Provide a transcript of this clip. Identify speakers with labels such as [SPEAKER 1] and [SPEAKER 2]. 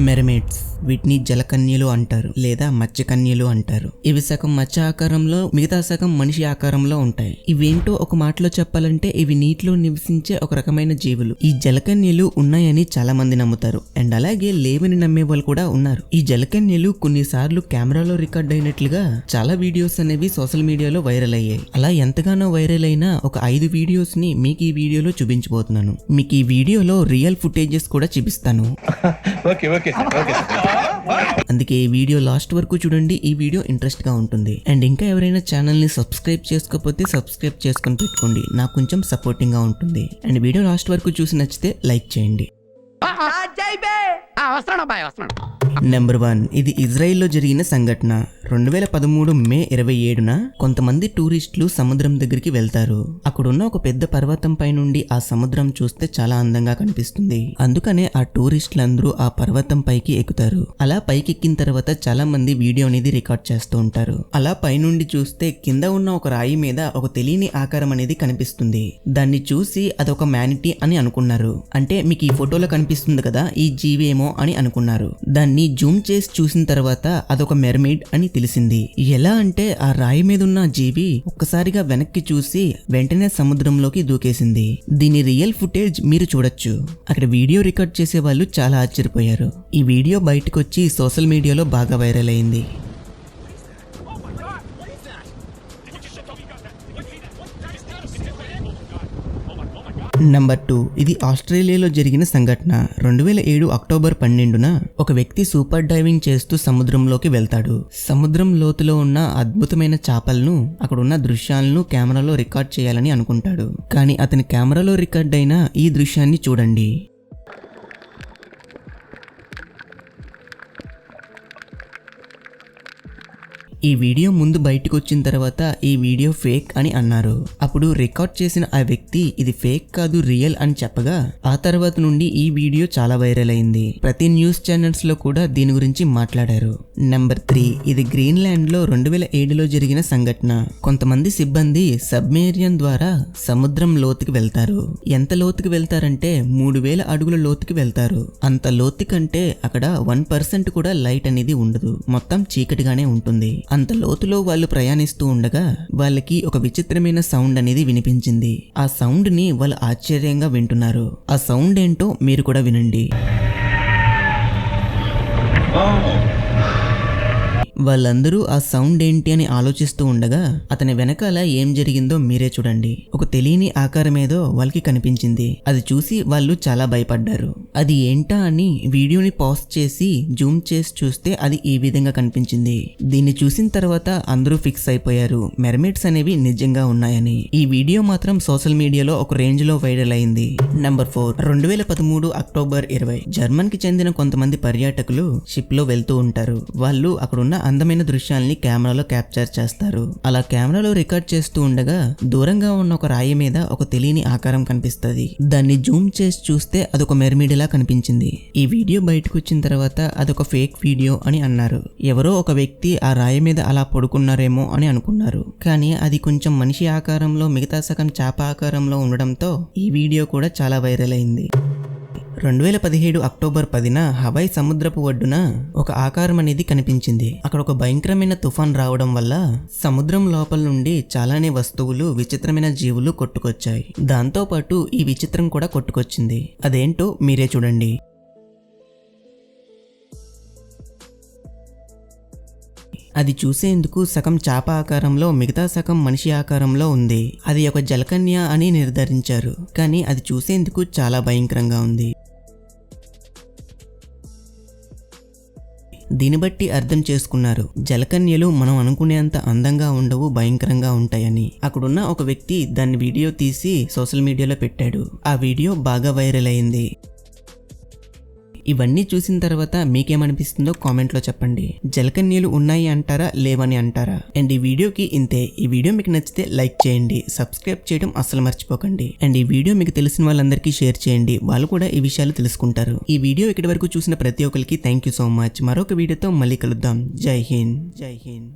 [SPEAKER 1] Mermaids, వీటిని జలకన్యలు అంటారు లేదా మత్స్యకన్యలు అంటారు. ఇవి సగం మత్స్య ఆకారంలో, మిగతా సగం మనిషి ఆకారంలో ఉంటాయి. ఇవేంటో ఒక మాటలో చెప్పాలంటే ఇవి నీటిలో నివసించే ఒక రకమైన జీవులు. ఈ జలకన్యలు ఉన్నాయని చాలా మంది నమ్ముతారు, అండ్ అలాగే లేవని నమ్మే వాళ్ళు కూడా ఉన్నారు. ఈ జలకన్యలు కొన్నిసార్లు కెమెరాలో రికార్డ్ అయినట్లుగా చాలా వీడియోస్ అనేవి సోషల్ మీడియాలో వైరల్ అయ్యాయి. అలా ఎంతగానో వైరల్ అయిన ఒక 5 వీడియోస్ ని మీకు ఈ వీడియోలో చూపించబోతున్నాను. మీకు ఈ వీడియోలో రియల్ ఫుటేజెస్ కూడా చూపిస్తాను. అందుకే ఈ వీడియో లాస్ట్ వరకు చూడండి. ఈ వీడియో ఇంట్రెస్ట్ గా ఉంటుంది. అండ్ ఇంకా ఎవరైనా ఛానల్ ని సబ్స్క్రైబ్ చేసుకోకపోతే సబ్స్క్రైబ్ చేసుకొని పెట్టుకోండి, నాకు కొంచెం సపోర్టింగ్ గా ఉంటుంది. అండ్ వీడియో లాస్ట్ వరకు చూసి నచ్చితే లైక్ చేయండి. నెంబర్ 1, ఇది ఇజ్రాయిల్లో జరిగిన సంఘటన. 2013 మే 27న కొంతమంది టూరిస్టులు సముద్రం దగ్గరికి వెళ్తారు. అక్కడున్న ఒక పెద్ద పర్వతం పై నుండి ఆ సముద్రం చూస్తే చాలా అందంగా కనిపిస్తుంది. అందుకనే ఆ టూరిస్టులందరూ ఆ పర్వతం పైకి ఎక్కుతారు. అలా పైకి ఎక్కిన తర్వాత చాలా మంది వీడియో అనేది రికార్డ్ చేస్తూ ఉంటారు. అలా పైనుండి చూస్తే కింద ఉన్న ఒక రాయి మీద ఒక తెలియని ఆకారం అనేది కనిపిస్తుంది. దాన్ని చూసి అదొక మ్యానిటీ అని అనుకున్నారు. అంటే మీకు ఈ ఫోటోలో కనిపిస్తుంది కదా, ఈ జీవి ఏమో అని అనుకున్నారు. దాన్ని జూమ్ చేసి చూసిన తర్వాత అదొక మెర్మెయిడ్ అని తెలిసింది. ఎలా అంటే ఆ రాయి మీద ఉన్న జీవి ఒక్కసారిగా వెనక్కి చూసి వెంటనే సముద్రంలోకి దూకేసింది. దీని రియల్ ఫుటేజ్ మీరు చూడొచ్చు. అక్కడ వీడియో రికార్డ్ చేసే వాళ్ళు చాలా ఆశ్చర్యపోయారు. ఈ వీడియో బయటకు వచ్చి సోషల్ మీడియాలో బాగా వైరల్ అయింది. నెంబర్ 2, ఇది ఆస్ట్రేలియాలో జరిగిన సంఘటన. 2007 అక్టోబర్ 12న ఒక వ్యక్తి సూపర్ డైవింగ్ చేస్తూ సముద్రంలోకి వెళ్తాడు. సముద్రం లోతులో ఉన్న అద్భుతమైన చేపలను, అక్కడున్న దృశ్యాలను కెమెరాలో రికార్డ్ చేయాలని అనుకుంటాడు. కానీ అతని కెమెరాలో రికార్డ్ అయిన ఈ దృశ్యాన్ని చూడండి. ఈ వీడియో ముందు బయటకు వచ్చిన తర్వాత ఈ వీడియో ఫేక్ అని అన్నారు. అప్పుడు రికార్డ్ చేసిన ఆ వ్యక్తి ఇది ఫేక్ కాదు, రియల్ అని చెప్పగా ఆ తర్వాత నుండి ఈ వీడియో చాలా వైరల్ అయింది. ప్రతి న్యూస్ ఛానల్స్ లో కూడా దీని గురించి మాట్లాడారు. నెంబర్ 3, ఇది గ్రీన్లాండ్ లో 2007లో జరిగిన సంఘటన. కొంతమంది సిబ్బంది సబ్మెరీన్ ద్వారా సముద్రం లోతుకి వెళ్తారు. ఎంత లోతుకి వెళ్తారంటే 3000 అడుగుల లోతుకి వెళ్తారు. అంత లోతు కంటే అక్కడ 1% కూడా లైట్ అనేది ఉండదు, మొత్తం చీకటిగానే ఉంటుంది. అంత లోతులో వాళ్ళు ప్రయాణిస్తూ ఉండగా వాళ్ళకి ఒక విచిత్రమైన సౌండ్ అనేది వినిపించింది. ఆ సౌండ్ ని వాళ్ళు ఆశ్చర్యంగా వింటున్నారు. ఆ సౌండ్ ఏంటో మీరు కూడా వినండి. వాళ్ళందరూ ఆ సౌండ్ ఏంటి అని ఆలోచిస్తూ ఉండగా అతని వెనకాల ఏం జరిగిందో మీరే చూడండి. ఒక తెలియని ఆకారం ఏదో వాళ్ళకి కనిపించింది. అది చూసి వాళ్ళు చాలా భయపడ్డారు. అది ఏంటా అని వీడియోని పాజ్ చేసి జూమ్ చేసి చూస్తే అది ఈ విధంగా కనిపించింది. దీన్ని చూసిన తర్వాత అందరూ ఫిక్స్ అయిపోయారు, మెర్మెయిడ్స్ అనేవి నిజంగా ఉన్నాయని. ఈ వీడియో మాత్రం సోషల్ మీడియాలో ఒక రేంజ్ లో వైరల్ అయింది. నెంబర్ 4, 2013 అక్టోబర్ 20 జర్మన్ కి చెందిన కొంతమంది పర్యాటకులు షిప్ లో వెళ్తూ ఉంటారు. వాళ్ళు అక్కడున్న అందమైన దృశ్యాల్ని కెమెరాలో క్యాప్చర్ చేస్తారు. అలా కెమెరాలో రికార్డ్ చేస్తూ ఉండగా దూరంగా ఉన్న ఒక రాయి మీద ఒక తెలియని ఆకారం కనిపిస్తుంది. దాన్ని జూమ్ చేసి చూస్తే అదొక మెర్మెయిడ్ లా కనిపించింది. ఈ వీడియో బయటకు వచ్చిన తర్వాత అదొక ఫేక్ వీడియో అని అన్నారు. ఎవరో ఒక వ్యక్తి ఆ రాయి మీద అలా పడుకున్నారేమో అని అనుకున్నారు. కానీ అది కొంచెం మనిషి ఆకారంలో, మిగతా సగం చేప ఆకారంలో ఉండడంతో ఈ వీడియో కూడా చాలా వైరల్ అయింది. 2017 అక్టోబర్ 10న హవాయ్ సముద్రపు ఒడ్డున ఒక ఆకారం అనేది కనిపించింది. అక్కడ ఒక భయంకరమైన తుఫాన్ రావడం వల్ల సముద్రం లోపల నుండి చాలానే వస్తువులు, విచిత్రమైన జీవులు కొట్టుకొచ్చాయి. దాంతో పాటు ఈ విచిత్రం కూడా కొట్టుకొచ్చింది. అదేంటో మీరే చూడండి. అది చూసేందుకు సగం చేప ఆకారంలో, మిగతా సగం మనిషి ఆకారంలో ఉంది. అది ఒక జలకన్య అని నిర్ధారించారు. కానీ అది చూసేందుకు చాలా భయంకరంగా ఉంది. దీన్ని బట్టి అర్థం చేసుకున్నారు, జలకన్యలు మనం అనుకునేంత అందంగా ఉండవు, భయంకరంగా ఉంటాయని. అక్కడున్న ఒక వ్యక్తి దాన్ని వీడియో తీసి సోషల్ మీడియాలో పెట్టాడు. ఆ వీడియో బాగా వైరల్ అయింది. ఇవన్నీ చూసిన తర్వాత మీకేమనిపిస్తుందో కామెంట్లో చెప్పండి. జలకన్యలు ఉన్నాయి అంటారా, లేవని అంటారా? అండ్ ఈ వీడియోకి ఇంతే. ఈ వీడియో మీకు నచ్చితే లైక్ చేయండి, సబ్స్క్రైబ్ చేయడం అస్సలు మర్చిపోకండి. అండ్ ఈ వీడియో మీకు తెలిసిన వాళ్ళందరికీ షేర్ చేయండి, వాళ్ళు కూడా ఈ విషయాలు తెలుసుకుంటారు. ఈ వీడియో ఇక్కడి వరకు చూసిన ప్రతి ఒక్కరికి థ్యాంక్ యూ సో మచ్. మరొక వీడియోతో మళ్ళీ కలుద్దాం. జై హింద్. జై హింద్.